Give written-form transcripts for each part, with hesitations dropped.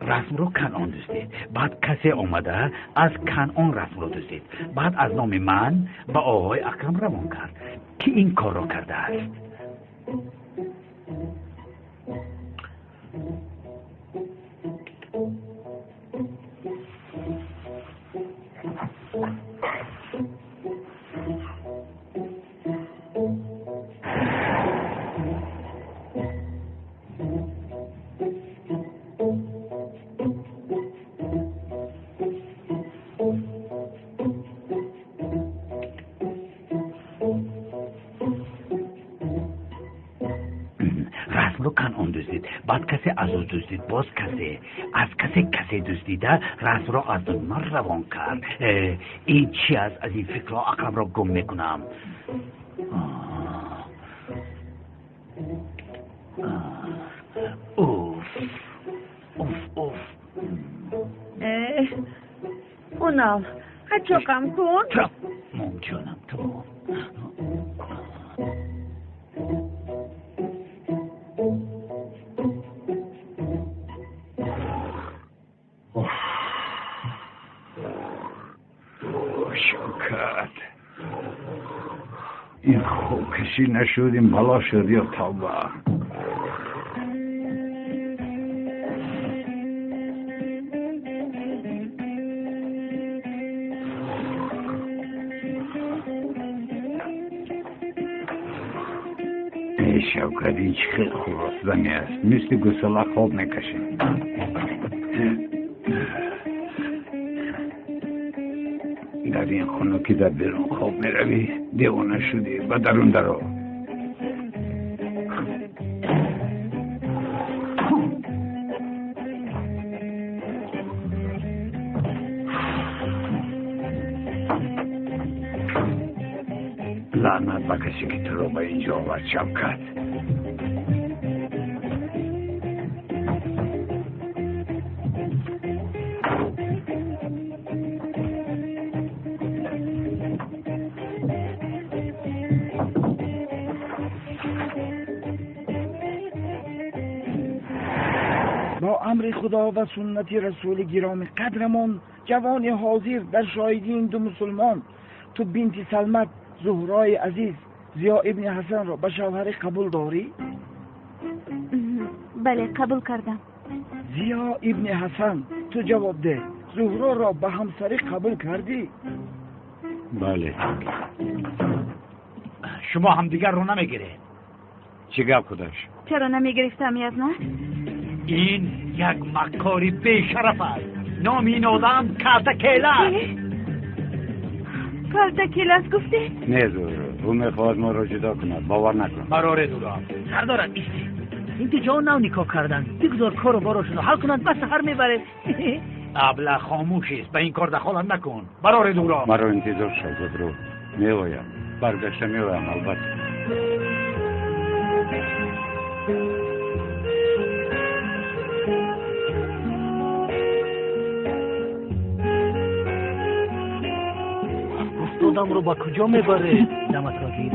رسم رو کنعان دزدید. بعد کسی آمده از کنعان رسم رو دزدید. بعد از نام من به آقای اکرم روان کرد که این کار را کرده است. بعد کسی از او دزدید. باز کسی از کسی دزدیده رسم را از من روان کرد. این چی است؟ از این فکر را اکرم را گم میکنم. اوف اونال حتی کم کن. ممکنم تو شوکت این خوب کشی نشد، این بلا شد یا توبه. ای شوکت این چه خیلی خوب رستنی است، مثل گسله خواب میکشیم. در این خونه که در بیرون خواب میروی دیوانه شدی و درون درو. لعنت به کسی که تو رو به اینجا آورد شوکت. امر خدا و سنت رسول گرامی قدرمان جوان حاضر در شاهدی این دو مسلمان تو بنت سلمت زهرای عزیز زیا ابن حسن را به شوهر قبول داری؟ بله قبول کردم. زیا ابن حسن تو جواب ده، زهرا را به همسری قبول کردی؟ بله. شما هم دیگر رو نمیگیرید؟ چی گپ کدش؟ چرا نمیگرفتم یزنا؟ این یک مکاری بیشرف است. نام این آدم کارتکیل است. کارتکیل است گفته؟ نه زهرا، او میخواد ما را جدا کند، باور نکن. براره دورا سردارت ایستی، این تجا نو نکاح کردن، بگذار کار و باراشون رو حل کنند، بس هر میبره. ابله خاموش است، به این کار دخالت نکن. براره دورا مرا انتظار شد زهرا، میوایم برگشته میوایم البته. آدم رو با کجا میبره؟ دمت را گیر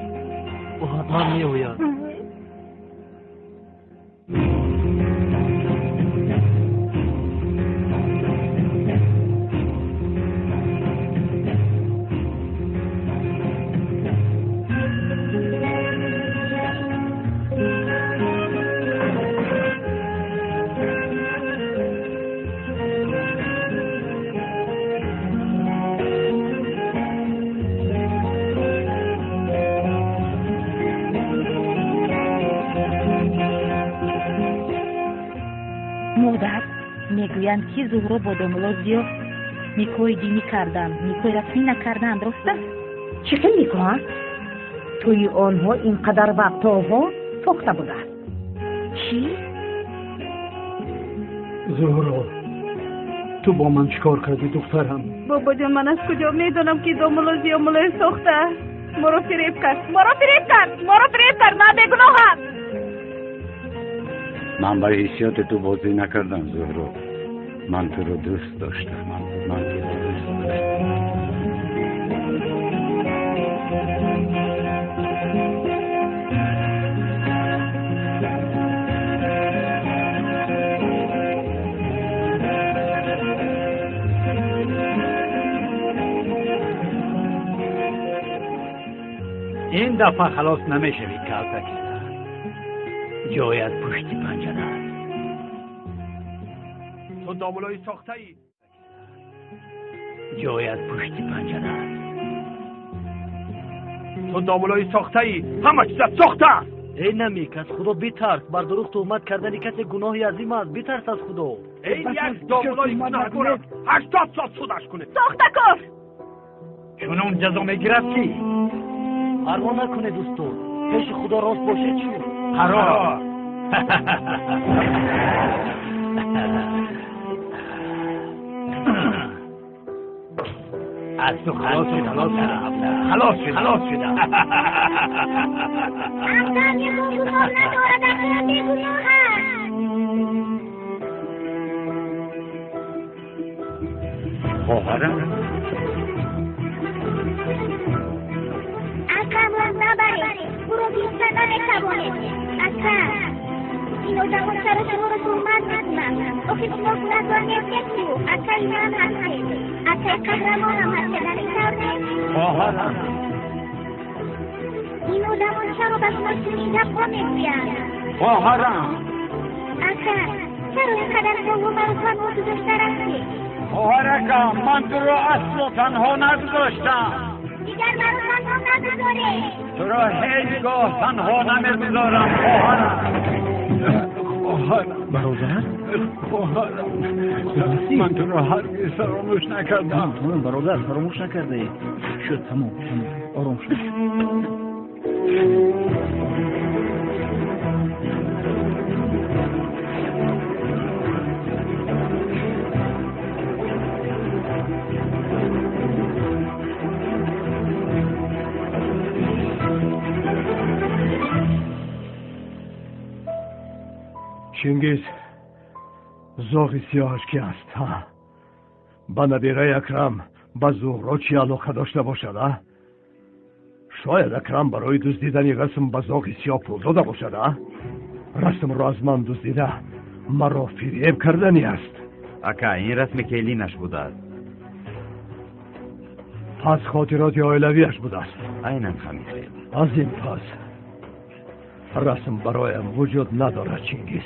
او حتما میوید. میگویند که زهرا با داملازیا نیکوی دینی کردن، نیکوی رسمی نکردن، درسته؟ چه میکنن؟ توی آنها اینقدر وقتها ساخته بوده. چی؟ زهرا تو با من چیکار کردی دخترم؟ بابا جان من از کجا میدونم که داملازیا ملای ساخته؟ مرا فریب کرد، من بیگناهم. من با حیثیت تو بازی نکردم زهرا، من تو رو دوست داشتم. من تو رو دوست داشتم. این دفعه خلاص نمیشوی کلتک. جایت پشت پنجره است. تو دامولای ساخته ای؟ جایت پشت پنجره است. تو دامولای ساخته ای؟ همه چیزت ساخته است. ای نمیک از خدا بترس. بر دروغ تهمت کردن کسی گناهی عظیم است. بترس از خدا. این یک دامولای گناهکار است. 80 سال سودش کنه. ساخته کار. چون اون جزا میگیرد کی؟ پروا نکنه دوستو. پیش خدا راست باشه چی؟ قرار. از تو خلاص شده. خلاص شده. اصلا یه گناه ندارد. اصلا یه گناه هست. خواهرم اصلا راز نبرید. برو بیستن نمیتوانید. اصلا این آدم سر شما رو تهمت میکنم. اوکی شما گناهکار نیستی. اصلا این هم هستید. اصلا قهرمان هم هستید. نمیتوانید. خواهرم این آدم چرا به شما شب ها میگویند؟ خواهرم اصلا چرا اینقدر با من تنها گذاشته رفتی؟ خواهرکم من تو رو اصلا تنها نگذاشتم. دیگر من تنها نگذاری. تو را هیچگاه تنها نمیگذارم خواهرم. برادر؟ خواهرم من تو را هرگز فراموش نکردم. برادر فراموش نکرده ای. شد تمام آرام شد. چینگیز زاغی سیاهش کی است ها؟ با نبیره اکرم با زهرا چی علاقه داشته باشد ها؟ شاید اکرم برای دزدیدن رسم با زاغی سیاه پول داده باشد ها؟ رسم را از من دزدیده مرا فریب کردنی است. اکا این رسم کلینش بوده است. پس خاطرات عائلویش بوده است. اینم خمیخه. از این پس رسم برایم وجود ندارد چینگیز.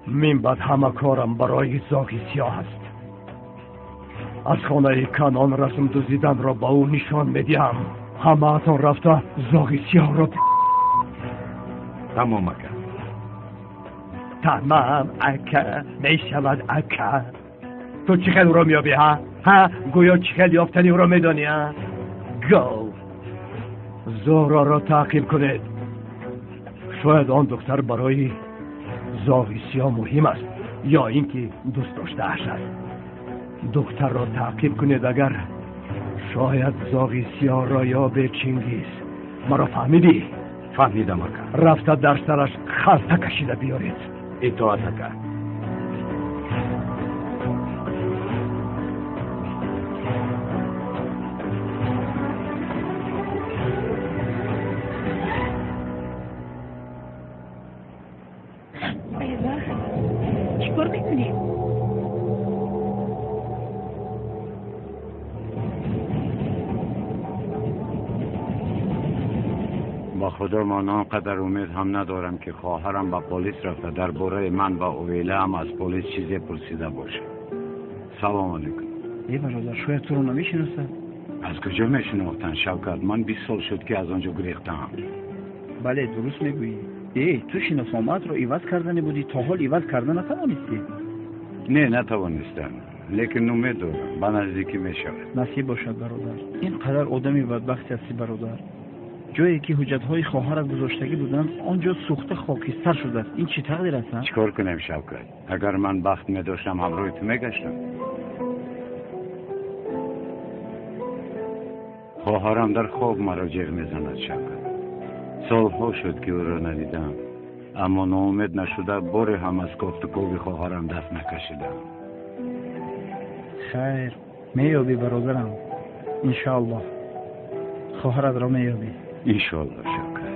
من بعد همه کارم برای زاغی سیاه است. از خانه کنان رسم دزدیدن را با او نشان میدیم. همه اتان رفته زاغی سیاه را تمام اکا. تمام اکا میشود اکا. تو چی خیلی او را میابی ها؟ ها؟ گویا چی خیلی یافتنی او را میدانی ها؟ گو زهرا را تعقیب کنید. شاید آن دختر برای زاغی سیاه مهم است یا اینکه دوست داشته است. دختر را تعقیب کنید. اگر شاید زاغی سیاه را یا به چینگیز. مرا فهمیدی؟ فهمیدم اکا. رفته در سرش خلطه کشیده بیارید. اطاعت اکا. چیکار میکنی؟ با خدا من آنقدر امید هم ندارم که خواهرم با پلیس رفته درباره من و اویله هم از پلیس چیزی پرسیده باشه. سلام علیکم. ای برادر شاید تو رو نمیشناسد. از کجا میشناختن شوکت؟ من 20 سال شد که از آنجا گریختم. بله درست میگویی. ای تو شناسامت رو عوض کردنی بودی تا حال عوض کردن نتوانستی. نه نتوانستم لیکن امید دارم به نزدیکی میشود. نصیب باشد برادر. اینقدر آدمی بدبختی هستی برادر. جایی که حجت‌های خواهرت گذاشتگی بودند آنجا سوخته خاکستر شده است. این چی تقدیر است؟ چیکار کنم شوکت؟ اگر من بخت می‌داشتم همراه تو میگشتم. خواهرم در خواب مرا جیغ میزند شوکت. سالها شد که او را ندیدم اما ناامید نشده باری هم از گفتگوی خواهرم دست نکشیدم. خیر میابی برادرم انشاءالله. خواهرت را میابی انشاءالله شوکت.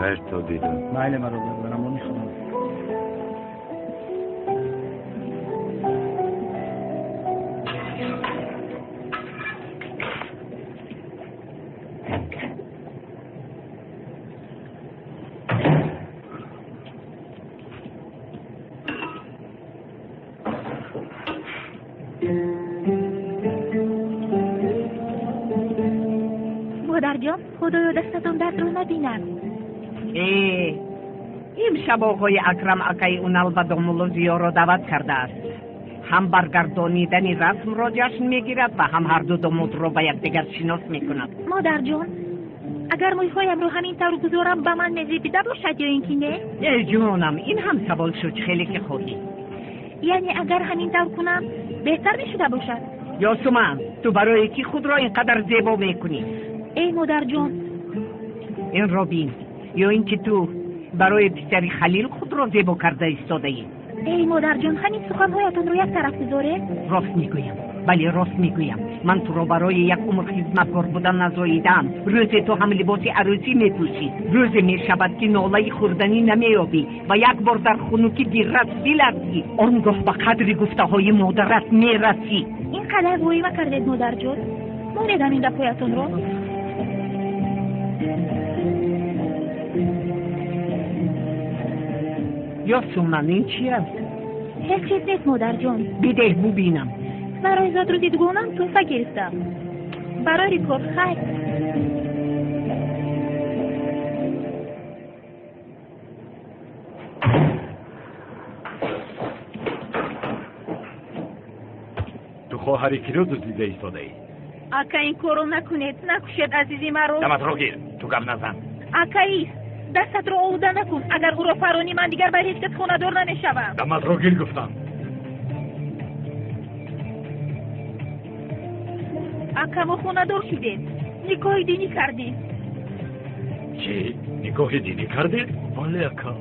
خیر تا دیدم. بله برادر برم رو میخوام. جان خدایا دستتون درد رو نبینم. امشب آقای اکرم اکای اونال و دومولوزیو را دعوت کرده است. هم برگردانیدن رسم را جشن میگیرد و هم هر دو دومولد را به یکدیگر شناس میکند. مادر جان اگر مویهایم رو همین طور گذارم به من نزدیک باشد یا اینکه نه؟ ای جانم این هم سوال شد خیلی که خودی. یعنی اگر همین طور کنم بهتر میشده باشد. یاسومان تو برای کی خود را اینقدر زیبا میکنی؟ ای مادر جان این را بین یا اینکه تو برای پسری خلیل خود را زیبا کرده ایستاده ای. ای مادر جان همین سخنهایتان رو یک طرف بذاره؟ راست میگویم بله راست میگویم. من تو را برای یک عمر خدمتگار بودن نزاییدم. روز تو هم لباس عروسی میپوشی، روز میشود که ناله خوردنی نمیابی و یک بار در خنوکی بیرت بلرزی، آنگاه به قدر گفته های مادرت میرسی. این قدر گویی کردید مادر جان؟ مانیدم این دفعیتون رو؟ یاسومان این چی است؟ هیچ چیز نیست مادر جان. بیده ببینم. برای زاد رو دیدگونم توفه گرفتم برای ریکورد خیر. تو خواهر کی رو دزدیده ایستاده ای؟ اکا این کارو نکنید، نکشید عزیزی مرا. دمت رو گیر، تو گپ نزن. اکاییست دستت رو آوده نکن. اگر او را فرانی من دیگر به هیچ کس خونه دار نمیشوم. دمت رو گیر گفتم. اکا ما خونه دار شدید، نکاح دینی کردید. چی؟ نکاح دینی کردید؟ بله اکا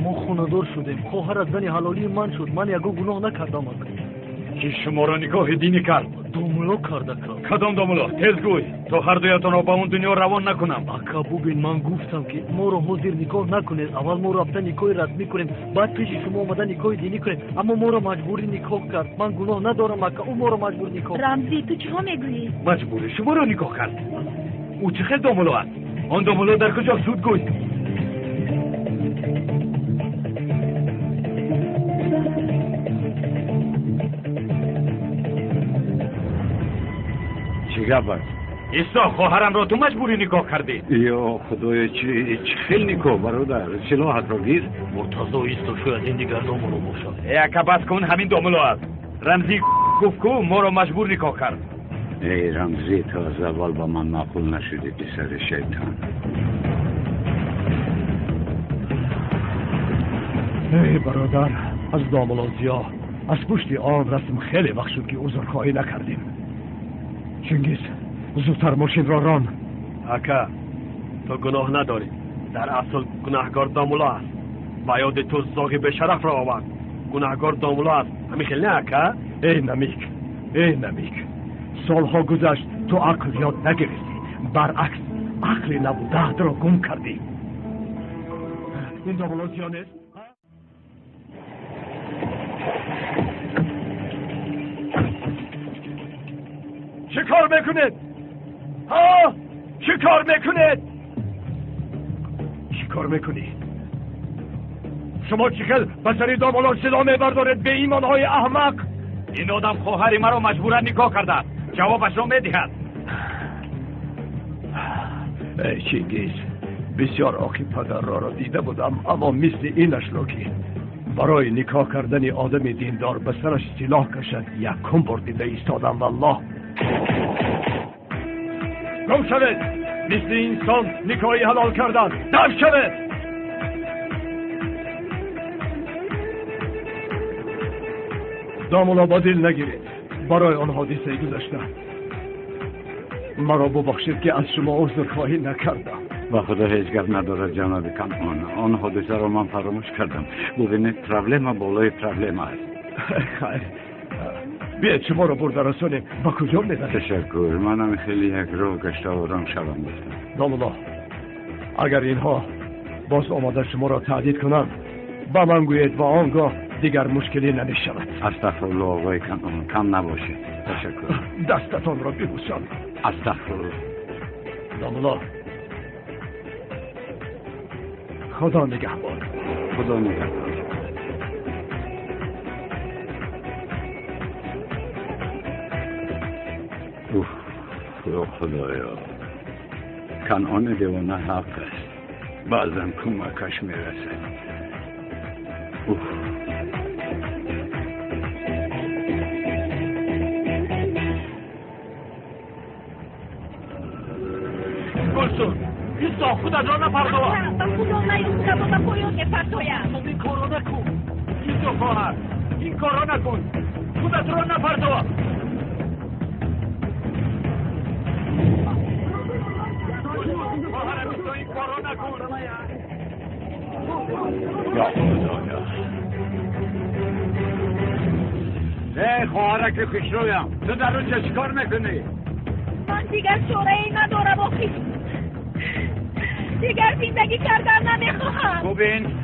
ما خونه دار شدیم. خواهر از زن حلالی من شد. من یکو گناه نکردم اکا. کی شما را نکاح دینی کرد؟ دومولا کرد اکا. کدام دومولا؟ تیز گوی تو هر دویتان را به اون دنیا روان نکنم. اکا ببین من گفتم که ما را حاضر نکاح نکنید. اول ما رفتن نکاح رسمی کنیم، بعد پیش شما آمدن نکاح دینی کنیم. اما ما را مجبوری نکاح کرد. من گناه ندارم اکا، او ما را مجبور نکاح. رمزی تو چه میگویی؟ مجبوری شما را نکاح کرد. او چه خیلی دومولا است؟ آن دومولا در کجا سود گوی؟ چی گپ است؟ ایستا خواهرم را تو مجبوری نکاح کردی. یا خدای چی خیلی نکاح برادر سلاحت را گیر. مرتضی ایستا شاید این دیگر دومولا باشد. یک بس کن همین دومولا است. رمزی گفت کو ما را مجبور نکاح کرد. ای رمزی تا از اول با من معقول نشدی پسر شیطان. ای برادر از دامولازیا از پشت آن رسم خیلی وقت شد که عذرخواهی نکردیم. چنگیز زودتر ماشین را ران. اکا تو گناه نداری، در اصل گناهگار دامولا است و یاد تو زاغی به شرف را آورد. گناهگار دامولا است همیشه نه اکا؟ ای نمیک سالها گذشت تو عقل یاد نگرفتی، برعکس عقلی نبوده را گم کردی. این دامولازیا نیست؟ چه کار میکنید؟ ها؟ چه کار میکنید؟ چه کار میکنید؟ شما چیکل بسری دامولان صدا میبردارید به ایمانهای احمق؟ این آدم خواهری مرا مجبورا نکاح کرده، جوابش را میدهد. ای چنگیز بسیار آخی پدر را دیده بودم، اما مثل اینش را که برای نکاح کردن آدم دیندار به سرش سلاح کشد یکم بار دیده ایستادم. والله گم شوید، مثل انسان نکاحی حلال کردن. دفع شوید. دامولا با دل نگیرید برای آن حادثه گذشته. مرا ببخشید که از شما عذرخواهی نکردم. با خدا هیچ گپ ندارد جناب کمان. آن حادثه را من فراموش کردم. ببینید پرابلم بالای پرابلم است. خیر بیاید شما را برده رسانیم. با کجا می‌برید؟ تشکر. منم خیلی یک راه گشته آرام شوم گفتم. دامولا اگر اینها باز آمده شما را تهدید کنند با من گویید و آنگاه دیگر مشکلی نمی‌شود. استغفرالله آقای کمان، کم نباشید. تشکر. دستتان را ببوسم. استغفرالله. دامولا خدا نگهبان. خدا نگهبان. اوه خدایا. کنعان دیوانه حق است. بعضا کمکش میرسد. گلسون ایسا خودت را نپرداز. با خدا نیفتم و با پایان نپردایم. این کارا نکن. ایسا خواهر این کارا نکن. خودت را نپرداز. این کارا نکن. یا خدایا. خواهرک خوشرویم، تو در اونجا چیکار میکنی؟ من دیگر چاره‌ای ندارم آخی. دیگر زندگی کردن نمیخواهم. ببین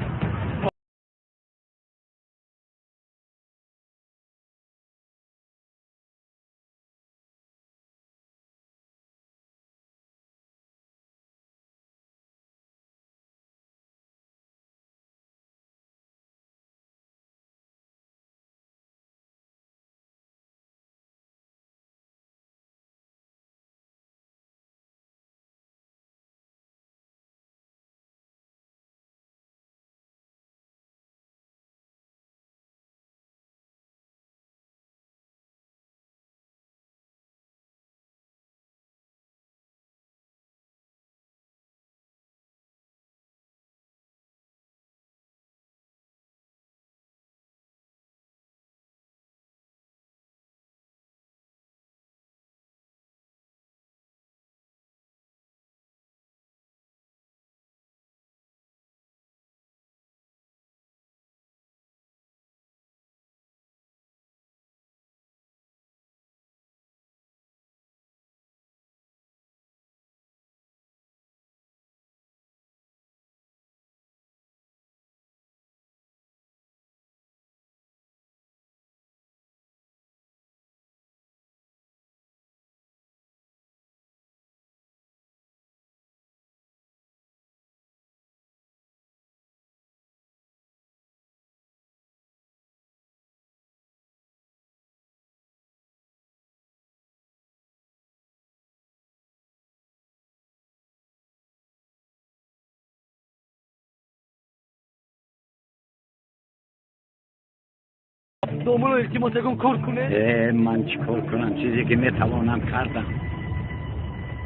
دومون رو التماس کن کار کنه. من چیکار کنم؟ چیزی که میتوانم کردم.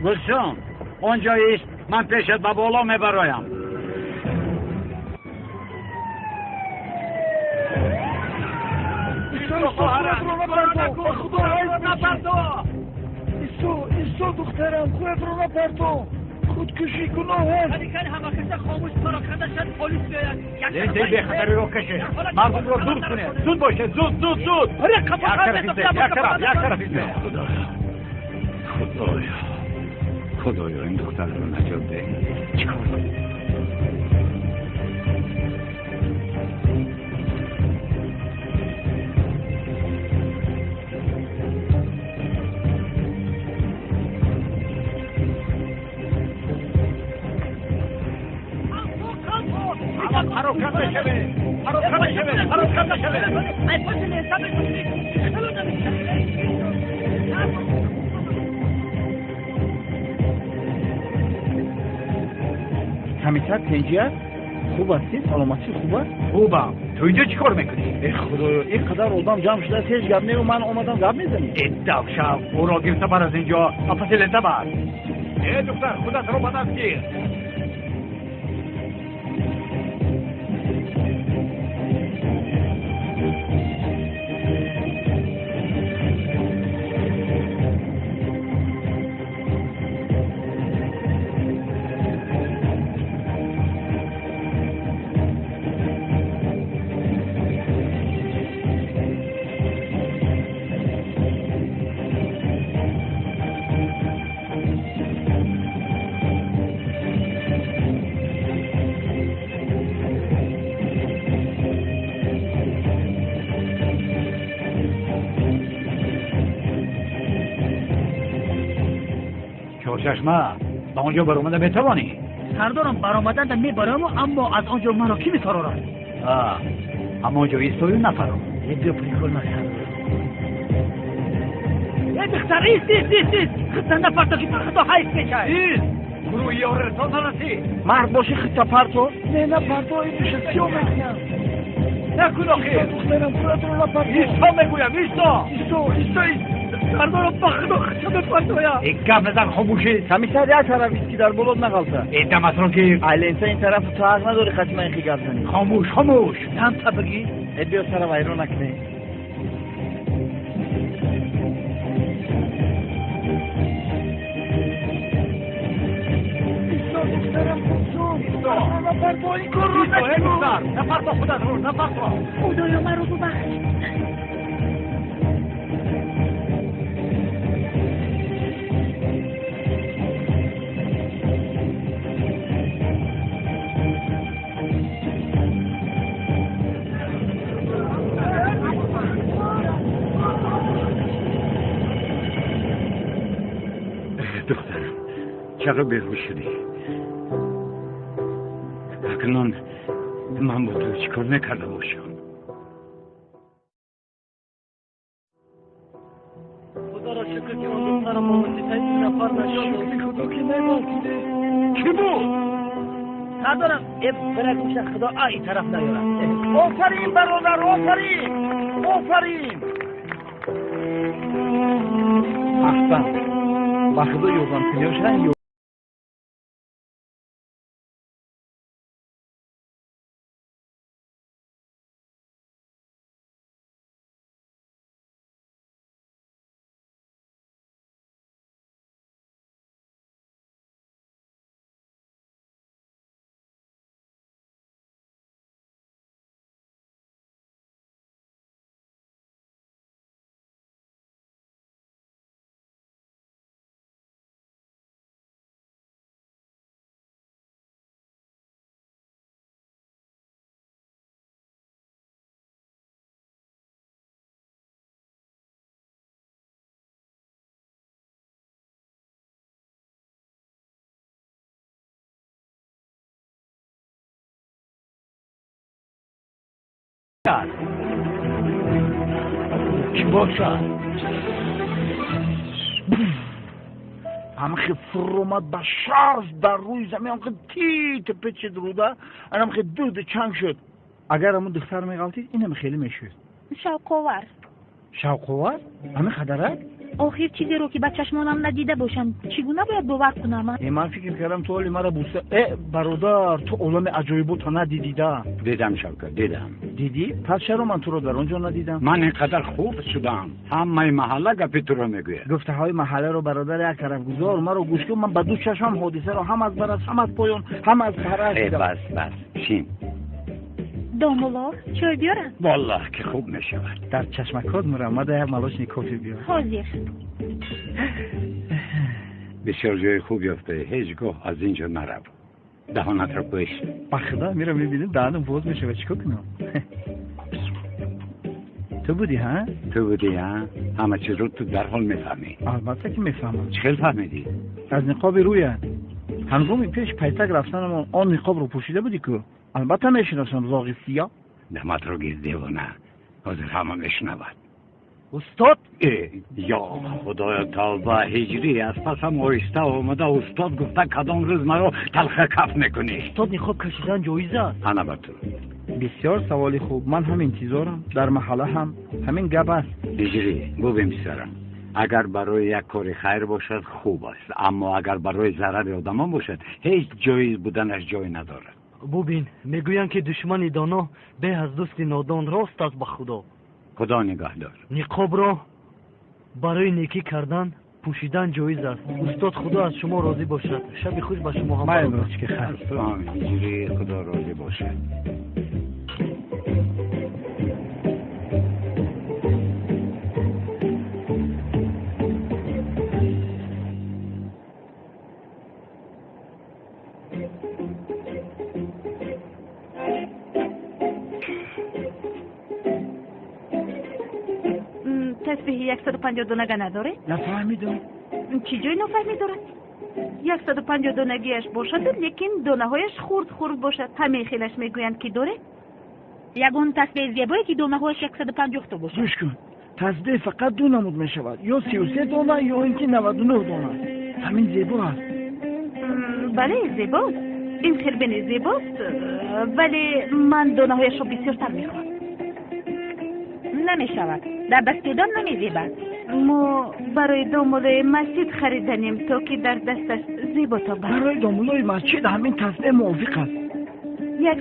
گلسون اونجاییست، من پیشت به بالا میبرایم. ایسا دخترم خود رو نپرداز. خودکشی گناه است. ولی کن همه کسی خاموش پراکنده شد پلیس بیاید. لیندی بخطری رو کشه. مردم رو دور کنه. زود باشه. زود. یک طرف ایزه. خدایا این دختر رو نجات ده. چیکار کنی؟ حرکت بشوه. همیشه پنجیت خوب هستی؟ سلامتی خوبه؟ خوبم. تو اینجا چیکار میکنی؟ خدایا اینقدر آدم جمع شده هیچ گپ نمی و من اومدم گپ میزنی. ادب شب او را گرفته بر از اینجا فاصله بر. دختر خودت رو بدست گیر. چشمه با اونجا برآمده میتوانی؟ سردارم برآمدن میبرم اما از آنجا مرا کی میفرارد؟ اما اونجا ایستوی نفرم. یه بیا پریکل نسرد. یه دختر ایست. خطا نپرتا که خطا حیث میشه. گروه یاره رسان نرسی مرد باشی خطا پرتو نه پرتوی میشه سیو میکنم نکن آخه دخترم خودت رو پرتو ایستا میگویم ایستا ایستا سردار بخدا خطا بپرتویا یک گپ نزن خاموشی سمیسر یک طرف ایستی در بلد نقلتا ایدم از رو که ایلینسا این طرف تو حق نداری خطمه این خیگرد زنی خاموش هم تا بگی بیا سر ویرو نکنی نفر با خودت رو نفر با خدایا من رو ببخش. دخترم چرا بیهوش شدی؟ اکنون من با تو چیکار نکرده باشم؟ خدا را شکر که اون دخترم با وسیله‌ی نفر نشد. خدا که نگاه کی بود؟ ندارم برای گوش خدا این طرف نیارم. آفرین برادر آفرین احسن با خدا یوزم کنیوشن چی باشد؟ همخی فرو اومد با شارژ در روی زمین همخی تیت پیچید روده این همخی دود چنگ شد اگر همون دختر میغلطید این هم خیلی میشود شوق‌آور. شوق‌آور؟ همه خدرک؟ آخر چیزی رو که بچه چشمانم ندیده باشم چگونه باید باور کنم؟ من فکر کردم تو حالی مرا بوسه برادر تو عالم عجایبو تا ندیدیده دیدم شوکت دیدم دیدی؟ پس چرا من تو رو در اونجا ندیدم؟ من اینقدر خوب شدم همه محله گپی تو رو میگوید گفته های محله رو برادر یک طرف گذار مرا گوش کن من به دو چشم حادثه رو هم از برس هم از پایان هم از پرش دیدم بس شیم دامولا چای بیارم؟ والله که خوب میشود در چشمکات مرمده ملاش نیکوفی بیار حاضر. بسیار جای خوب یافته هیچ گاه از اینجا نرو دهانت رو بایش بخدا میرم میبینیم دهانم باز میشه و چیکار کنم تو بودی ها؟ همه چیز رو تو در حال میفهمی البته که میفهمم چه خیلی فهمیدی؟ از نقاب روی هنگامی پیش پیتک رفتنم آن نقاب رو پوشیده بودی که البته میشناسم زاغی سیاه دمت رو گیز دیوانه حاضر همه میشنود استاد؟ یا خدایا توبه هجری از پسم آیسته آمده استاد گفته کدام روز مرا تلخ کف میکنی استاد نقاب کشیدن جایزه است انا بر تو بسیار سوالی خوب من هم انتظارم در محله هم همین گپ است هجری ببین بسیارم اگر برای یک کار خیر باشد خوب است اما اگر برای ضرر آدمان باشد هیچ جایز بودنش جای ندارد ببین میگویند که دشمن دانا به از دوست نادان راست است به خدا نگهدار نقاب را برای نیکی کردن پوشیدن جایز است استاد خدا از شما راضی باشد شب خوش به شما هم باش که خیر هجری خدا راضی باشد تسبیح 150 دونگه نداره؟ نفهمیدم چی جای نفهمی دارد؟ 150 دونگیش باشد لیکن دونه هایش خورد باشد همه خیلش میگویند که داره؟ یگون تسبیح زیبایی که دونه هایش 150 تا باشد گوش کن تسبیح فقط دو نمود میشود یا 33 دونه یا اینکه 99 دونه همین زیبا است بله زیباست، این خیلی زیباست، ولی من دانه‌هایش رو بسیارتر میخوام. نمیشود، در دست دادن نمیزیبد. ما برای دامولای مسجد خریدنیم تا که در دستش زیباتا باشد. برای دامولای مسجد همین تصمیم موافق است.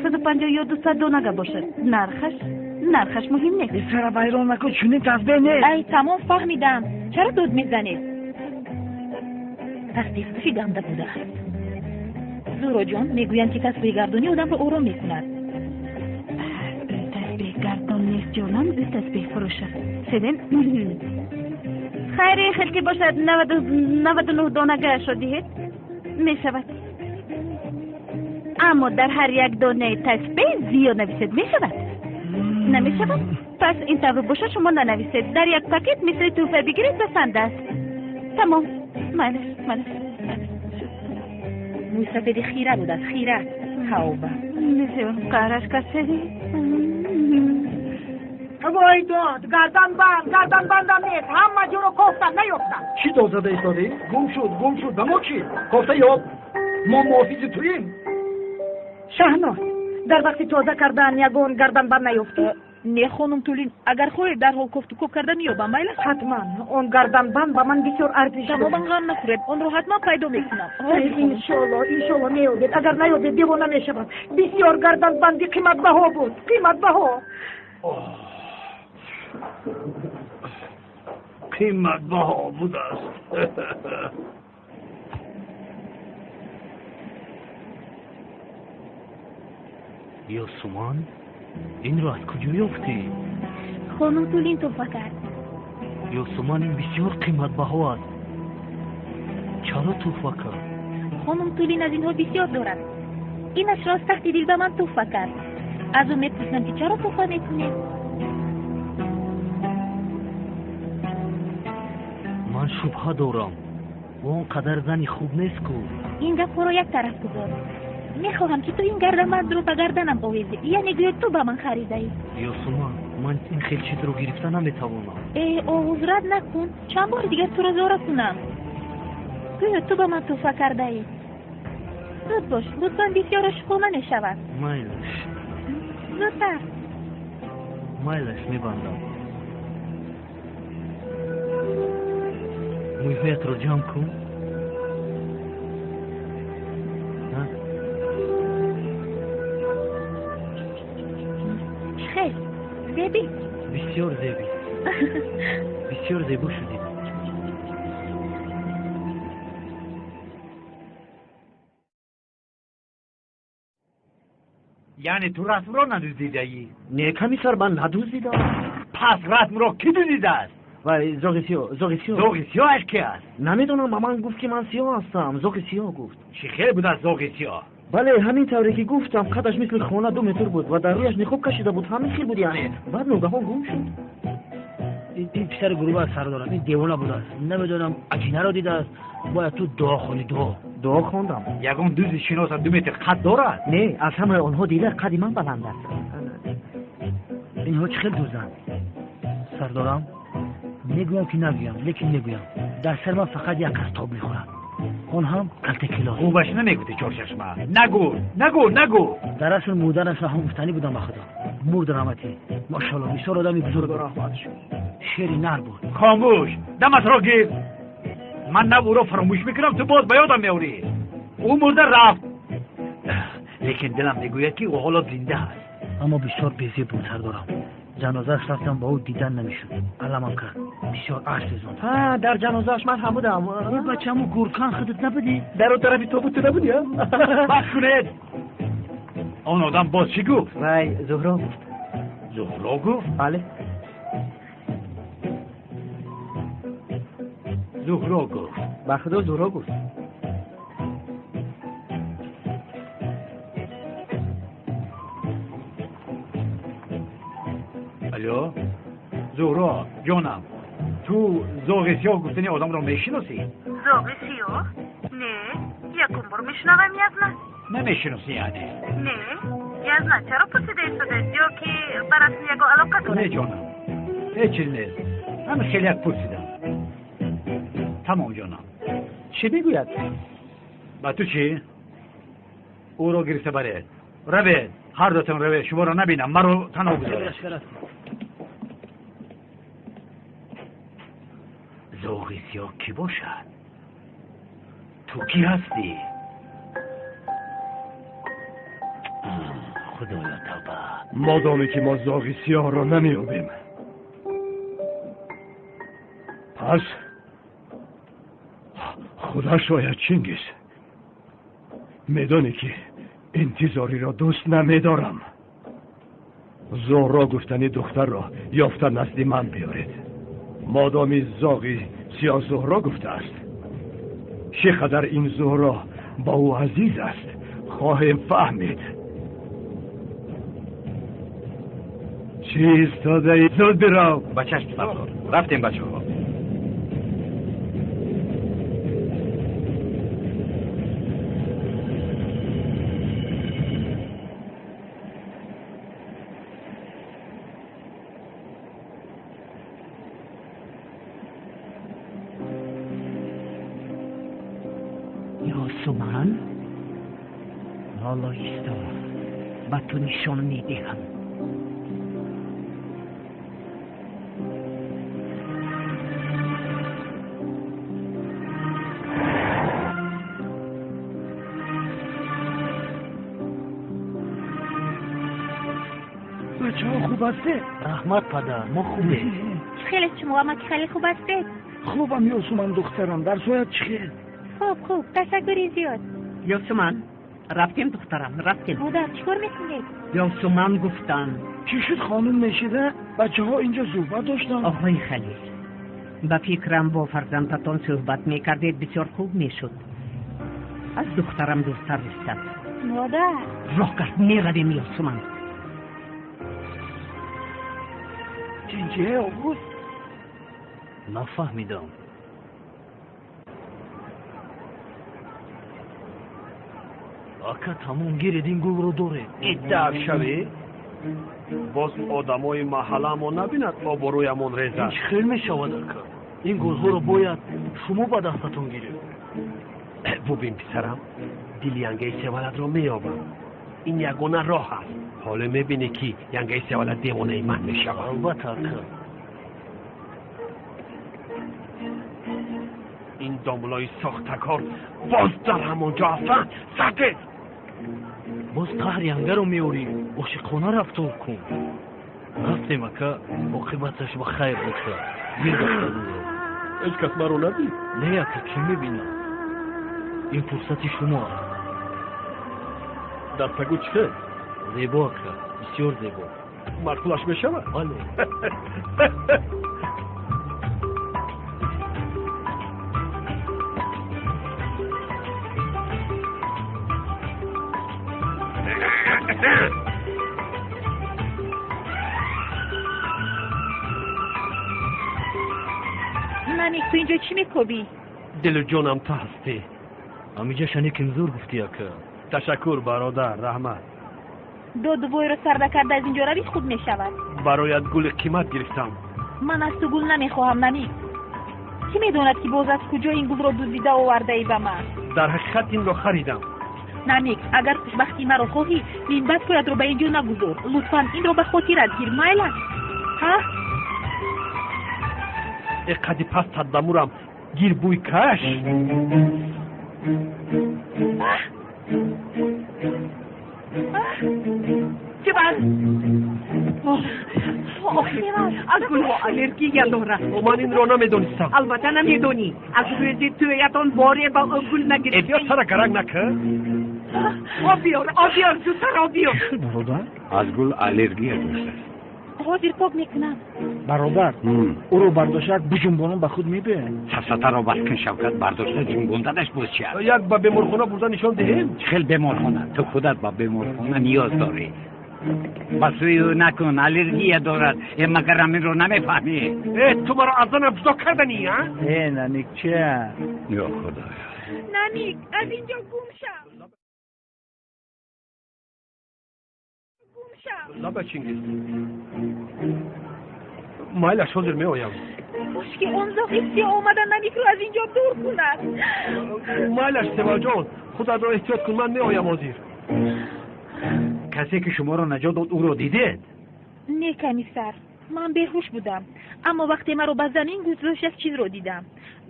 150 یا 200 دانه باشد. نرخش مهم نیست. بسر ویران نکن، چونین تصمیم نیست. ای تمام فهمیدم. چرا دود میزنید؟ تصدیق گنده بوده است. زورو جان میگویند که تصویر گردانی آدم رو آرام میکند. تسبیح گردان نیست جانم، تسبیح فروش است. سیدین؟ خیلی خیلی باشد 99 دانه شدید میشود، اما در هر یک دانه تسبیح زیاد نویسید میشود؟ نمیشود؟ پس این طور باشه شما ننویسید، در یک پاکت مثل توفه بگیرید و سنده است. تمام. مالش موی سفید خیره بود از خیره توبه بسیار قهرش کسیدی. وای داد گردن بندم نیست، همه جو رو کفتم نیفتم. چی دازده ایستادی؟ گم شد به ما چی؟ کافته یاب ما محافظ توییم. شهناز در وقتی تازه کردن یگون گردن بند نیفته. نه خانم تولین، اگر خواهید در حال کفت و کوب کردن یابم بایله؟ حتما اون گردن بند با من بسیار ارزش دارد. تماما غم نخورید، اون رو حتما پیدا میکنم. انشالله نیابید، اگر نیابید دیوانه میشود. بسیار گردن بندی قیمت بها بود، قیمت بها بود است. یا سومان این را از کجا یافتی؟ خانم تولین توفه کرد. یا سومان این بسیار قیمت بها است. چرا توفه کرد؟ خانم تولین از اینها بسیار دارد. اینش راست تختی دل به من توفه کرد. از اون میپرسنم که چرا توفه میکنید؟ من شبهه دارم، اون قدر زنی خوب نیست کو. این گپ رو یک طرف گذار. میخواهم که تو این گردنبند رو به گردنم آویزی، یعنی گویا تو به من خریده ای. یا سومان من این خیلی چیز رو گرفته نمیتوانم. عذرت نکن، چند بار دیگر تو رو زاره کنم. گویا تو به من توفه کرده ای. زود باش، لطفاً بسیار عاشقانه نشود. مایلش زودتر. مایلش میبندم. مویهایت رو جمع کن. خیلی زیبی. بسیار زیبی. بسیار زیبا شدی. یعنی تو رسم را ندوزیده ای؟ نه کمیسر من ندوزیدم. پس رسم را کی دوزیده است؟ و زاغ سیاه کی است؟ نمیدونم، من گفت که من سیاه هستم. زاغ سیاه گفت. چی خیلی بود از زاغ سیاه؟ بله همین طوری که گفتم، قدش مثل خانه 2 متر بود و در رویش نقاب کشیده بود، همین خیلی بود یعنی. بعد ناگهان گم شد. این پسر گروه از سردارم، این دیوانه بوده است. نمیدونم اجینه را دیده است. باید تو دعا خونی. دعا خواندم. یگان دوز شناس 2 متر قد دارد؟ نه، از همه آنها دیده قد من بلند است. اینها چه خیلی دوزن سردارم؟ میگویم که نگویم، لیکن میگویم در سر من فقط یک قسطاب میخورم، اون هم قلط کلاس. خوبش نمیگوده چارچشمه. نگو. در اصل مودرش هم گفتنی بودم به خدا. مرد رحمتی ماشاءالله بسیار آدمی بزرگ رحمت شد. شعری نر بود. خاموش، دمت را گیر. من نه او را فراموش میکنم، تو باز به یادم میاری. او مرده رفت، لیکن دلم میگوید که او حالا زنده است. اما بسیار بیزیب بود سردارم. جنازه‌اش رفتم با او دیدن نمیشد. علمم کرد بسیار عرض زند. در جنازه‌اش من هم بودم. این بچه‌مو گورکان خودت نبودی؟ در اون طرفی تو بود، تو نبودی؟ بس کنید. آن آدم باز چی گفت؟ وای زهرا گفت. زهرا گفت؟ بله. زهرا گفت. به خدا زهرا گفت. الو زهرا جانم، تو زاغ سیاه گفتنی آدم را میشناسی؟ زاغ سیاه؟ نه، یکم بار میشنوم یزنه. نمیشناسی یعنی؟ نه، یزنه چرا پرسیده ایستاده؟ یا که برات یکو علاقه داره؟ نه جانم، هیچ چیز نیست. همه خیلی یک پرسیدم. تمام جانم. چی میگوید؟ با تو چی؟ او رو گرفته برید روید هر دوتون روید شما رو نبینم من رو تنها بذارید ذوق سیاه کی باشد؟ تو کی هستی؟ خدایا توبه مادامی که ما ذوق سیاه را نمیابیم پس خدا شاید چینگیز میدانی که انتظاری را دوست نمیدارم زهرا گفتنی دختر را یافته نزد من بیارید مادامی زاغی سیاه زهرا گفته است چقدر این زهرا با او عزیز است خواهیم فهمید چیز داده زود برو بچهش سردار رفتیم بچه ها یاسومن حالا ایستا و تو نشان میدهم بچه ها خوب هسته؟ رحمت پدر ما خوبه خیلی شما ما که خیلی خوب هستید. خوبم یاسومن دخترم در صورت چیه؟ خوب تشکری زیاد. یاسومن رفتیم دخترم رفتیم مادر چیکار میکنید؟ یاسومن گفتن چی شد خانم نشیده؟ بچه ها اینجا صحبت داشتن؟ آقای خلیل با فکرم با فرزندتان صحبت میکردید بسیار خوب میشد از دخترم دوستر رسد مادر راه کرد میرویم یاسومن چیه آقوز؟ نفهمیدم آکا تموم گیرید این گل رو داره ادعا شوی باز آدمای محلمون نبیند آبرویمون این ریزد خیلی می شود آکا این گل ها رو باید شما با دستتون گیرید ببین پسرم دل ینگه سوالت رو میابم این یگانه راه است حالا میبینی که ینگه سوالت دیوانه من میشود البته آکا این داملای ساختکار باز در همونجا هستن سرده باز قهر ینگه رو میوری عاشقانه رفتار کن رفتیم آکا عاقبتش با خیر بکشه گیر دختر رو هیچ کس من رو ندید نه آکا کی میبینم این فرصت شما دستگو چه؟ زیبا آکا بسیار زیبا مرکولش میشود؟ بله نانی تو اینجا چی میکوبی؟ دل جانم تو هستی همینجا شنی کمزور گفتی آکا تشکر برادر رحمت دوی رو سرده کرده از اینجا رویش خوب میشود. برایت گل قیمت گرفتم من از تو گل نمیخواهم نانی کی میدوند که باز از کجا این گل رو دزدیده آورده ای به من؟ در حقیقت این رو خریدم نانیک اگر خوشبختی مرا خواهی نیم پایت رو به اینجا نگذار لطفا این رو به خاطرت گیر مایل است ها اقدی پس تدمورم گیر بوی کش چه بر از گل ها الرژی دارد من این رو نمیدونستم البته نمیدونی از روی تویتان باره با گل نگرفتی بیا سر گرگ نکه آبیار زودتر آبیار برادر از گل الرژی داشته حاضر پاک میکنم برادر او رو برداشت بجنبانم به خود میبه سفسته را بس کن شوکت برداشته جنبوندنش باز چی است یک به بیمارخانه بردن نشان دهیم خیلی بیمارخانه تو خودت با بیمارخانه نیاز داری بس او نکن الرژی دارد مگر همین رو نمیفهمی تو مرا از زن افضا کردنی ها؟ نانیک چه؟ یا خدا نانیک از اینجا گم شو لبه چینگیز مایلش حاضر می آیم مشکی اون زخیصی آمدن نانیک رو از اینجا دور کند مایلش سوا جان خودت را احتیاط کن، من میآیم وزیر. کسی که شما را نجات داد او را دیدید؟ نه کمیسر، من بیهوش بودم، اما وقتی من رو به زمین گذاشت یک چیز رو دیدم.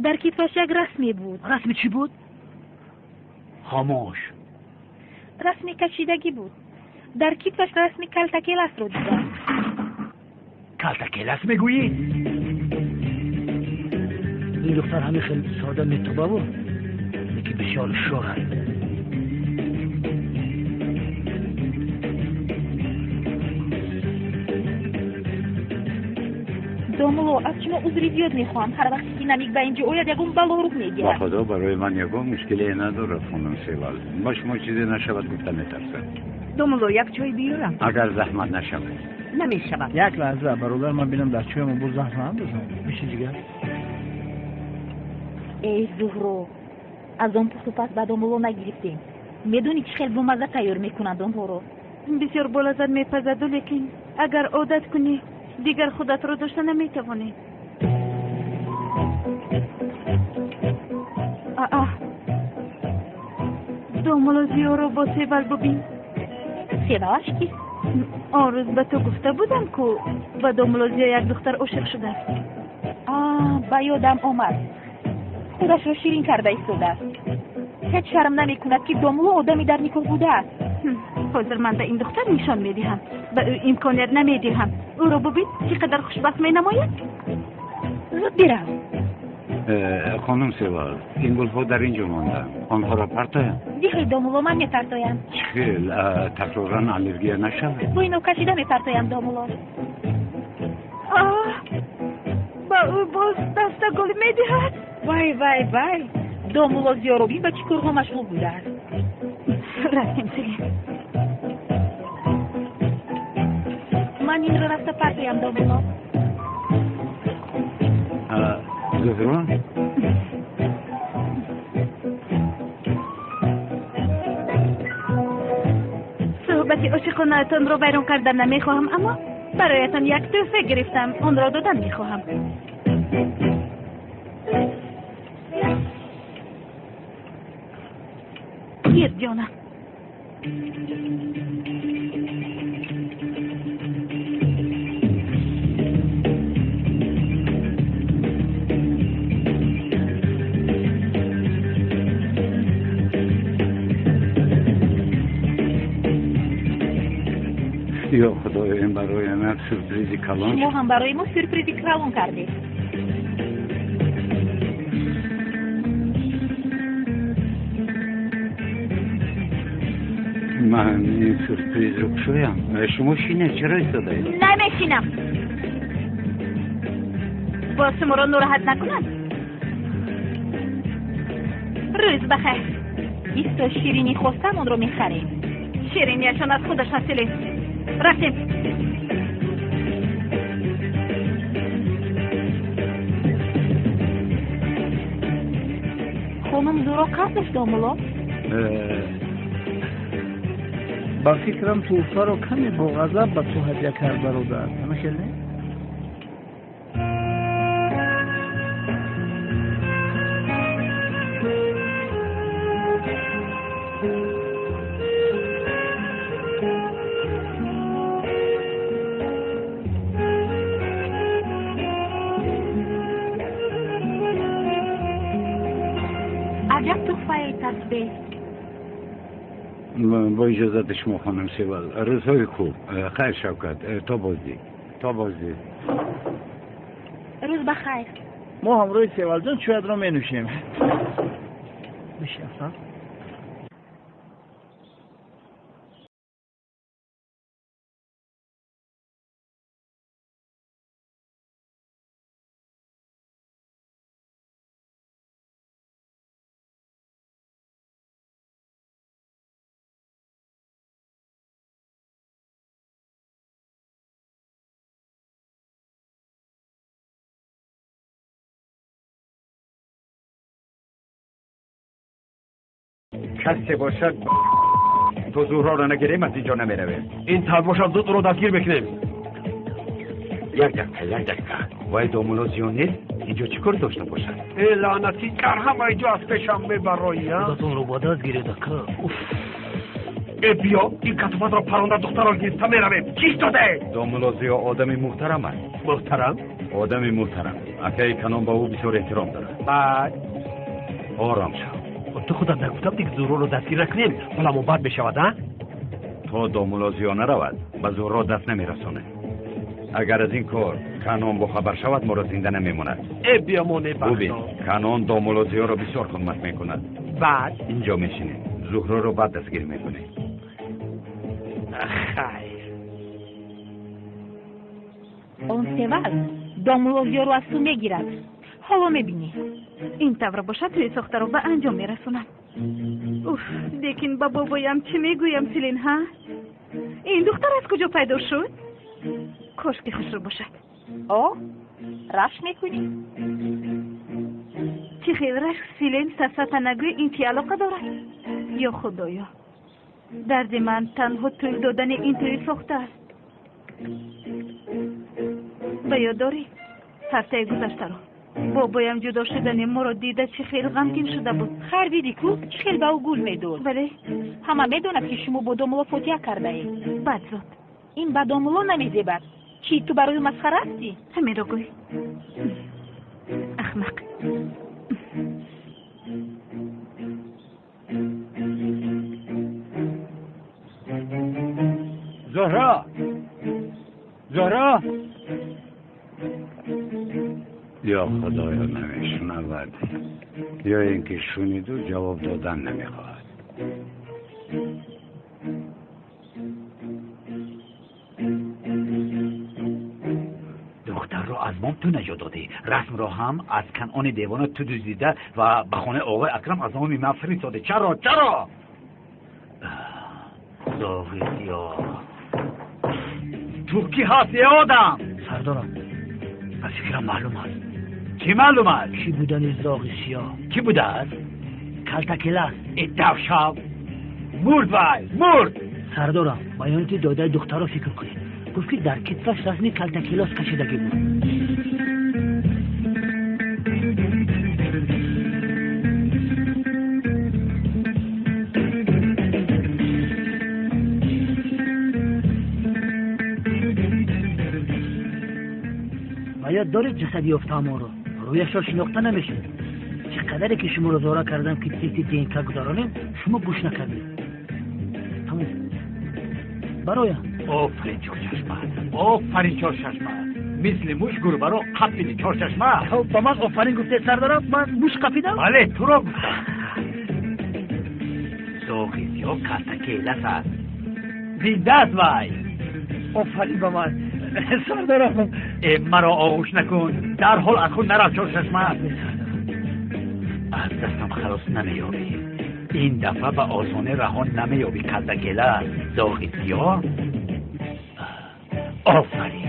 در کتفش یک رسمی بود. رسمی چی بود؟ خاموش. رسمی کشیدگی بود. در کتفش رسمی کلتکیلس رو دیدم. کلتکیلس میگویی؟ این دختر همه خیلی ساده میتوبه بود، یکی بسیار شور هست. دوملو، از شما عذری زیاد میخوام. هر وقتی که نمیگ به اینجا اوید یکم بلا رو میگه. با خدا برای من یکم مشکلی نداره خانم سیوال. با شما چیزی نشود گفتم میترسم. دوملو یک چای بیارم؟ اگر زحمت نشود. نمیشود. یک لحظه برادر، من بینم در چایمون بود زحمت هم بزن. میشه جگر؟ ای زهرو، از اون پس و پس به دوملو نگرفتیم. میدونی که خیلی بامزه تیار میکنند اونها رو. بسیار بلازد میپزد، لیکن اگر عادت کنی دیگر خودت رو داشته نمیتوانی. دوملو زیو رو با سیول ببین. سیولش کی؟ آن روز به تو گفته بودم که با دوملو زیو یک دختر عاشق شده است. به یادم آمد. خودش رو شیرین کرده ایستاده است. هیچ شرم نمی کند که دوملو آدمی در نیکو بوده است. حاضر من به این دختر نشان میدهم، به او امکانیت نمیدهم. او رو ببین چقدر خوشبخت می نماید. زود برم. خانم سیوال، این گلها در اینجا مانده، آنها را پرتایم؟ دیگه دوملو من میپرتایم. خیل تکرارا الرژی نشود؟ با اینو کشیده میپرتایم دوملو. با او باز دست گل میدهد. وای وای وای، دوملو زیاروبی به چیکارها مشغول بوده است. رفتیم سگه. من این رو رفته پرتایم دوملو. زهرا؟ صحبت عاشقانه‌تان رو بیرون کردن نمیخواهم، اما برایتان یک تحفه گرفتم، آن را دادن میخواهم. گیر جانم. یا خدای، این برای من سورپریزی کلان شد. شما هم برای ما سورپریزی کلان کردید. من این سورپریز رو کشویم. شما شینه چرا ایستاده اید؟ نمیشینم. باز شما را ناراحت نکنم. روز بخیر. 20 شیرینی خواستم، اون رو میخریم. شیرینیشان از خودش حاصله. رفتیم. خانم زورا قصدش دوملو؟ با فکرم توفه رو کمی با غضب به تو هدیه کرد برادر. نمیشه نه؟ عجب تحفه تسبیح. با اجازت شما خانم سیوال، روزهای خوب. خیر شوکت، تا بازدید. روز بخیر. ما هم روی سیوال جان شاید رو می نوشیم. بشه افراد. کسی باشد تو زهرا را نگیریم از اینجا نمیرویم. این تر باشد زود رو دستگیر بکنیم. یک دقیقه وای دومولو زیون نیست اینجا چی کار داشته باشد؟ ای لعنتی کر همه اینجا از پیشم میبرایی خودتون رو باداز گیره دکه ای بیا این کتفت را پرانده دختر را گیسته میرویم چیش داده؟ دومولو زیو آدمی محترم است. محترم؟ آدمی محترم اکای کنون با او بسیار احترام دارد. بعد؟ آرام شو. تو خودت نگفتم دیگه زورو رو دستگیر نکنیم حالمون بد بشود ها؟ تا دومولو زیو نرود به زورو دست نمیرسونه. اگر از این کار کانون با خبر شود ما را زنده نمیموند. ای بیا مونه ببین کانون دومولو زیو را بسیار خدمت میکند. بعد؟ اینجا میشینه زهرا رو بعد دستگیر میکنه. خیر اون سوال دامولوزیو رو از تو میگیرد حالا میبینی این طور باشد توی ساخته رو به انجام میرسونم. اوف دیکن با بابایم چی میگویم سیلین ها؟ این دختر از کجا پیدا شد؟ کاش که خوش رو باشد. رشک میکنی؟ چی خیلی رشک سیلین سفت نگوی این چی علاقه دارد؟ یا خدایا درد من تنها توی دادن این توی ساخته است. به یاد داری هفته گذشته رو بابایم جدا شدن ما رو دیده چی خیلی غمگین شده بود. خیر دیدی کو چی خیلی به او گول میدون. بله همه میدونم که شما با دامولا فوتیه کرده ای. بد زاد این به دامولا نمیزیبد. چی تو برای مسخره هستی؟ همین رو گوی احمق. زهرا یا خدایا نمیشنود یا اینکه شنید و جواب دادن نمیخواهد. دختر رو از مام تو نجات دادی رسم رو هم از کنعان دیوانه تو دزدیده و به خانه آقای اکرم از نام من فرستاده. چرا زاغی سیاه تو کی هستی آدم؟ سردارم از فکرم معلوم است. چی معلوم است؟ کی بودن زاغی سیاه؟ کی بوده است؟ کلتکله است. ادف شب مرد. سردارم بیانتی داده دختر را فکر کنید. گفت که در کتفش رسمی کلتکلاس کشیدگی بود. باید دارید جسد یافته ما رو رویش را شناخته نمیشه. چقدری که شما رو زارا کردم که تیتی دینکا گذارانیم شما گوش نکردید. تمام برایم آفرین چار چشمه مثل موش گربه رو قپیدی چار چشمه. با من آفرین گفته سردارم من موش قپیدم؟ بله تو را گفتم. زاغی سیاه کلتکیلس است زنده است وای. آفرین با من سردارم مرا آغوش نکن در حال از خود نرفت چار چشمه. از دستم خلاص نمیابی این دفعه به آسانه رهان نمیابی کلتکیله زاغی سیاه. آفرین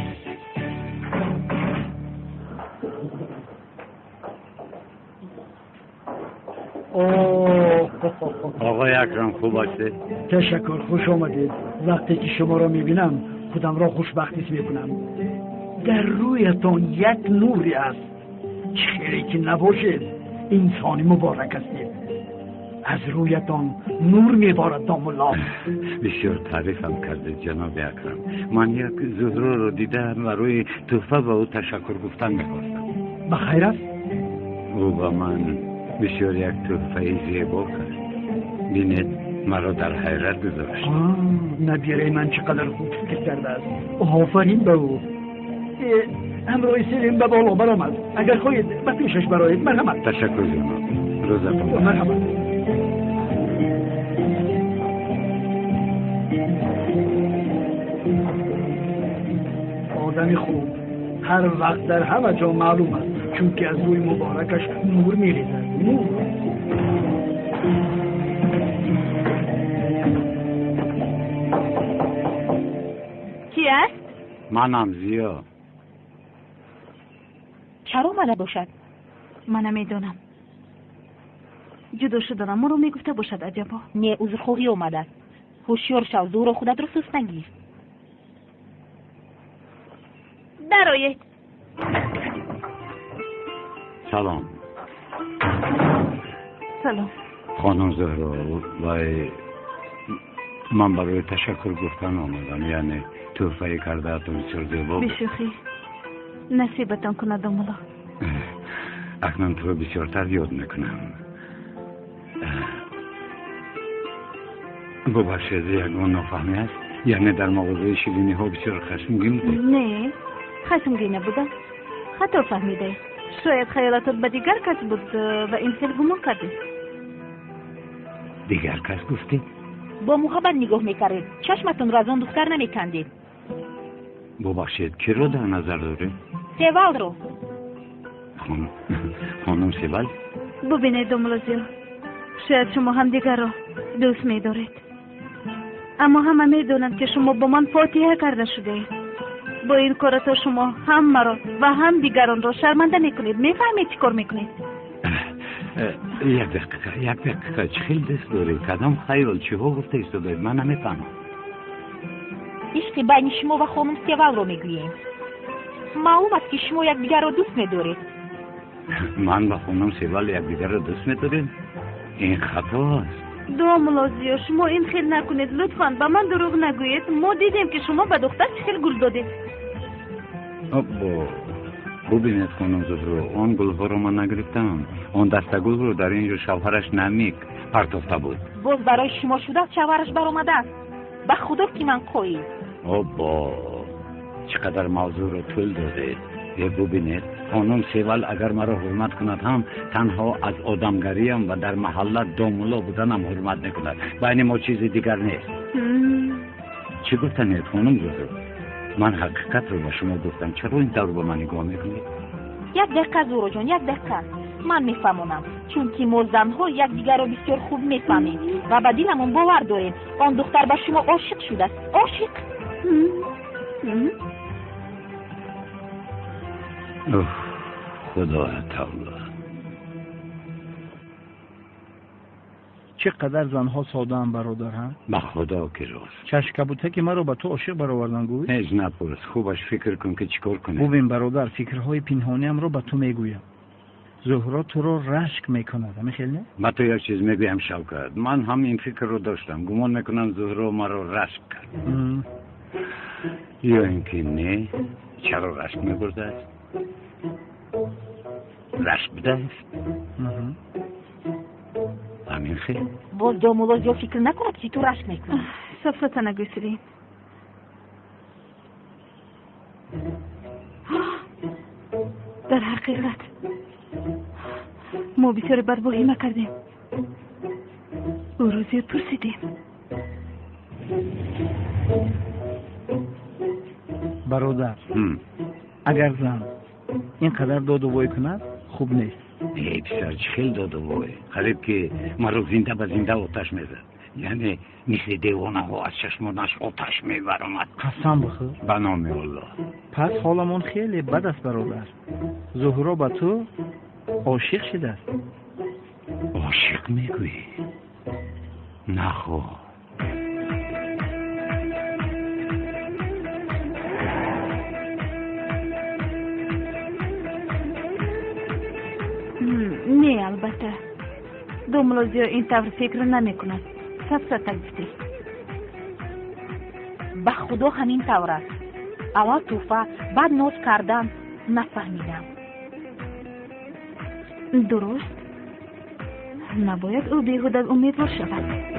آقای اکرم خوب هستی؟ تشکر خوش آمدید. وقتی که شما را میبینم خودم را خوشبختی میکنم. در رویتان یک نوری است چهره که نباشید انسانی مبارک هستید. از رویتان نور میبارد دامولا. بسیار تعریفم کرده جناب اکرم. من یک زهرا رو دیدم و روی تحفه به او تشکر گفتن میخواستم. بخیر است؟ او با من بسیار یک تحفه زیبا کرد. بینید مرا در حیرت گذاشت. نبیره من چقدر خوب فکر کرده است. آفرین به او. همراه سلیم به بالا برآمد. اگر خواهید به پیشش برایید. مرحمت. تشکر جناب. روزتون بخیر. مرحمت. آدمی خوب هر وقت در همه جا معلوم است چون که از روی مبارکش نور میریزد. نور. کی است؟ منم زیا. چرا آمده باشد؟ من نمیدونم. جدا شدن ما رو میگفته باشد. عجبا. نه عذرخواهی آمده. هوشیار شو زور خودت رو سست نگیر. به درآید. سلام. سلام. خانم زهرا، وای من برای تشکر گفتن آمدم، یعنی تحفه کرده‌تون بسیار زیبا بود. بشوخی نصیبتان کند مولا. اکنون تو بسیارتر یاد میکنم. ببخشید یکان نفهمی است، یعنی در مغازه شیرینی ها بسیار خشمگین بود. نه خشمگین نبودم، خطا فهمیده. شاید خیالاتت به دیگر کس بود و این خیلی گمان کرده. دیگر کس گفتی؟ با محبت نگاه میکردید، چشمتون را از اون دختر نمیکندید. ببخشید کی رو در نظر داره؟ سیوال رو. خانم سیوال؟ ببینید دوملازیو، شاید شما هم دیگر را دوست می‌دارید، اما همه می‌دونند که شما با من فاتحه کرده شده اید. با این کارت شما هم مرا و هم دیگران را شرمنده می‌کنید. می‌فهمید چی کار می‌کنید؟ یک دقیقه چه خیلی دست دارید؟ کدام خیال چی ها گفته ایستادید؟ من نمی‌فهمم. عشق بین شما و خانم سیوال رو میگوییم. معلوم است که شما یکدیگر را دوست می‌دارید. من و خانم سیوال یکدیگر را دوست می‌داریم؟ این خطا است. دوملازیو، شما این خیل نکنید لطفاً. به من دروغ نگویید. ما دیدیم که شما به دختر خیلی گل دادید. ببینید خانم زهرا، آن گلها رو من نگرفتم. آن دسته گل رو در اینجا شوهرش نمیک پرتافته بود. باز برای شما شده شوهرش برآمده است. به خدا که من کویید. چقدر موضوع رو طول داده. ببینید خانم سیوال اگر مرا حرمت کند هم تنها از آدمگریم و در محله دامولا بودنم حرمت نکند. بین ما چیزی دیگر نیست. چی گفتنید خانم زهرا؟ من حقیقت رو به شما گفتم، چرا این طور به من نگاه میکنید؟ یک دقیقه زهرا جان، یک دقیقه. من میفهمم، چون که ما زنها یکدیگر را بسیار خوب میفهمیم و به دلمون باور داریم. آن دختر به شما عاشق شده است. عاشق. خدا تعالی. چقدر زنها ساده هم برادر هم؟ به خدا که راست. چشکبوته که مرا به تو عاشق برآوردن گوی؟ هیچ نپرس، خوبش فکر کن که چیکار کنی. ببین برادر، فکرهای پنهانی هم رو به تو میگویم. زهرا تو رو رشک میکند، همین نه؟ من تو یک چیز میگویم شوکت، من هم این فکر رو داشتم. گمان میکنم زهرا مرا رشک کرد. یا اینکه نه. چرا رشک میبرده است؟ رشک بده است؟ همین خیلی. باز دومولازیو فکر نکند که تو رشک میکنی. صفت نگوسیدیم. در حقیقت ما بسیار برباهی کردیم. او روزی پرسیدیم. برادر، اگر زن اینقدر داد و وای کند خوب نیست. بسیار خیلی داد و وای. قریب که مرا زنده به زنده آتش میزد، یعنی مثل دیوانه ها از چشمانش آتش میبرامد. قسم بخور. به نام الله. پس حالمون خیلی بد است برادر. زهرا به تو عاشق شده است. عاشق میگویی؟ نخو. نه البته دوملازیو این طور فکر نمی کند. صفت گفتی. به خدا همین طور است. اول توفه بعد ناز کردن. نفهمیدم. درست. نباید او بیهوده امیدوار شود.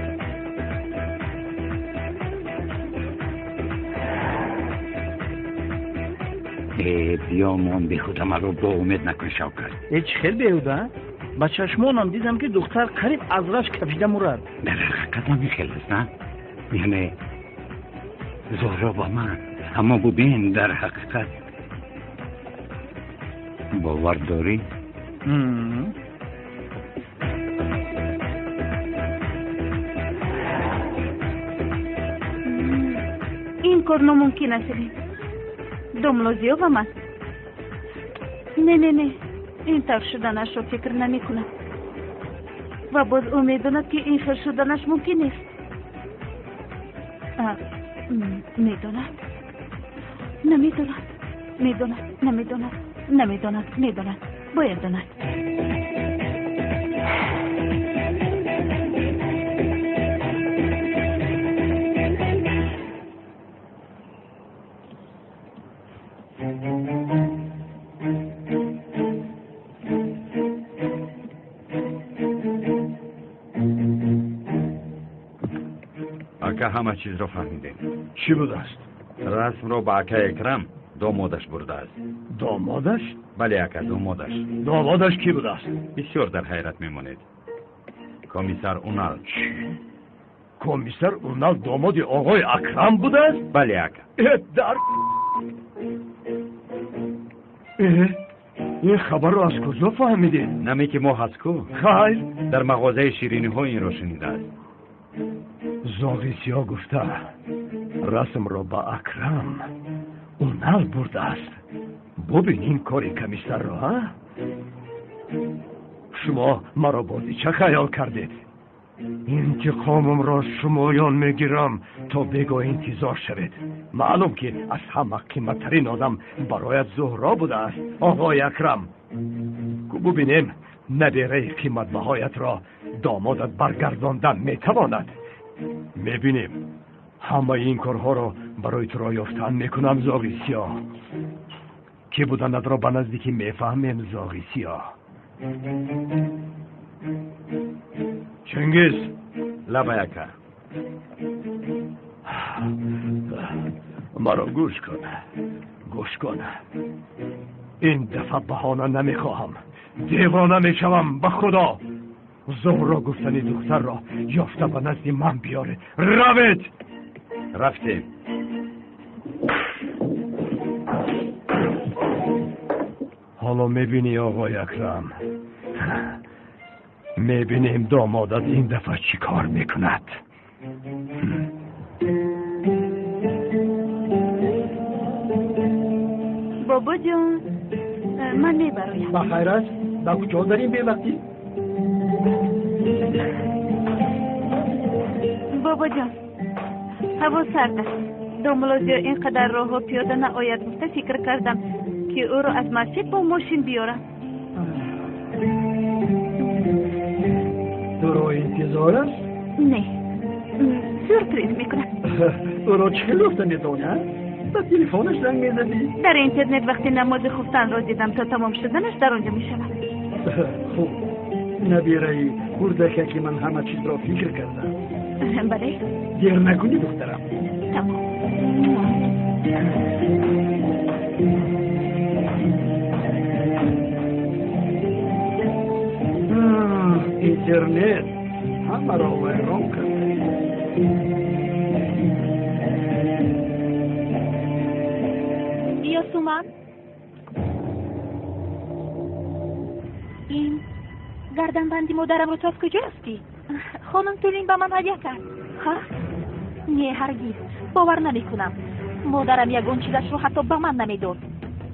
بیا من بیهوده مرا با امید نکن شوکت. هیچ خیلی بیهوده؟ با چشمانم دیدم که دختر قریب از رشک کپیده مرد. در حقیقت هم خیلی است نه؟ یعنی زهرا با من. اما ببین در حقیقت باور داری؟ این کار نممکن است. دوملازیو و من. نه این طور شدنش رو فکر نمی کنم و باز امید دارد که این خیر شدنش ممکن نیست. میداند. نمیداند. میداند نمیداند نمیداند میداند باید داند. اکا همه چیز را فهمیدیم. چی بود است؟ رسم را با اکا اکرم دامادش برده است. دامادش؟ بله اکا دامادش. دامادش کی بود است؟ بسیار در حیرت میمانید. کمیسر اونال. کمیسر اونال داماد آقای اکرم بود است؟ بله اکا. در این خبر رو از کجا فهمیدید؟ نمی که ما هست کو؟ خیر در مغازه شیرینی ها این را شنیده است. زاغی سیاه گفته رسم را با اکرم اونال برده است. ببین این کاری کمیسر را ها؟ شما مرا بازی چه خیال کردید؟ انتقامم را شمایان میگیرم تا بگاه انتظار شوید. معلوم که از همه قیمتترین آدم برایت زهرا بوده است آقای اکرم. ببینیم نبیره قیمت بهایت را دامادت برگرداندن میتواند. میبینیم همه این کارها را برای تو را یافتن میکنم زاغی سیاه. که بودند را به نزدیکی میفهمیم زاغی سیاه. چنگیز لبایکا مرا گوش کن گوش کن. این دفعه بهانه نمیخواهم. دیوانه میشوم به خدا. زهرا گفتنی دختر را یافته به نزد من بیاره. روید. رفتیم. حالا میبینی آقای اکرم، میبینیم دامادت این دفعه چی کار میکند. بابا جان من میبرایم. بخیر است؟ با کجا داریم به وقتی؟ بابا جان هوا سرد است. داملازی اینقدر راه و پیاده نآید گفته فکر کردم که او را از مسجد با ماشین بیارم. تو را انتظار است؟ نه سورپریز میکنم. او را چه گفته میدونه؟ با تلفنش زنگ میزدی؟ در اینترنت وقتی نماز خفتن را دیدم تا تمام شدنش در آنجا میشود. خوب نبیره بردکه که من همه چیز را فکر کردم. بله دیر نکنی دخترم. تمام. اینترنت همه را ویران کرده. یاسومن این گردن بندی مادرم رو تا از کجا رفتی؟ خانم تولین به من هدیه کرد. ها؟ نه هرگز باور نمیکنم. مادرم یگان چیزش رو حتی به من نمیداد.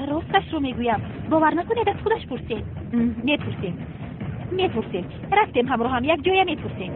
راستش رو میگویم باور نکنید از خودش پرسید. میپرسیم رفتیم همراه هم یک جای میپرسیم.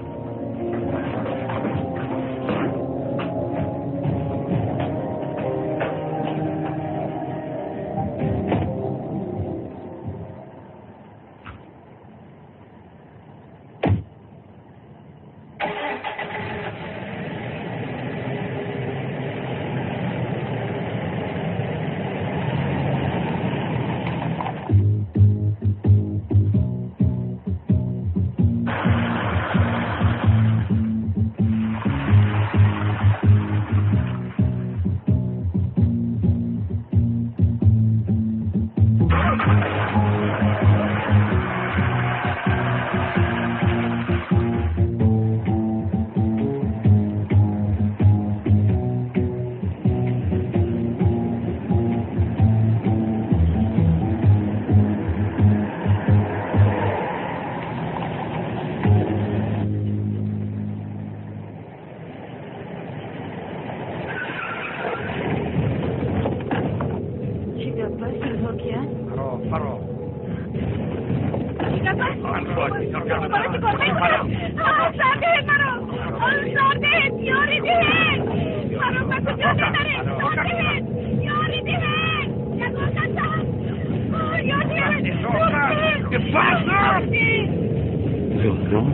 زهرا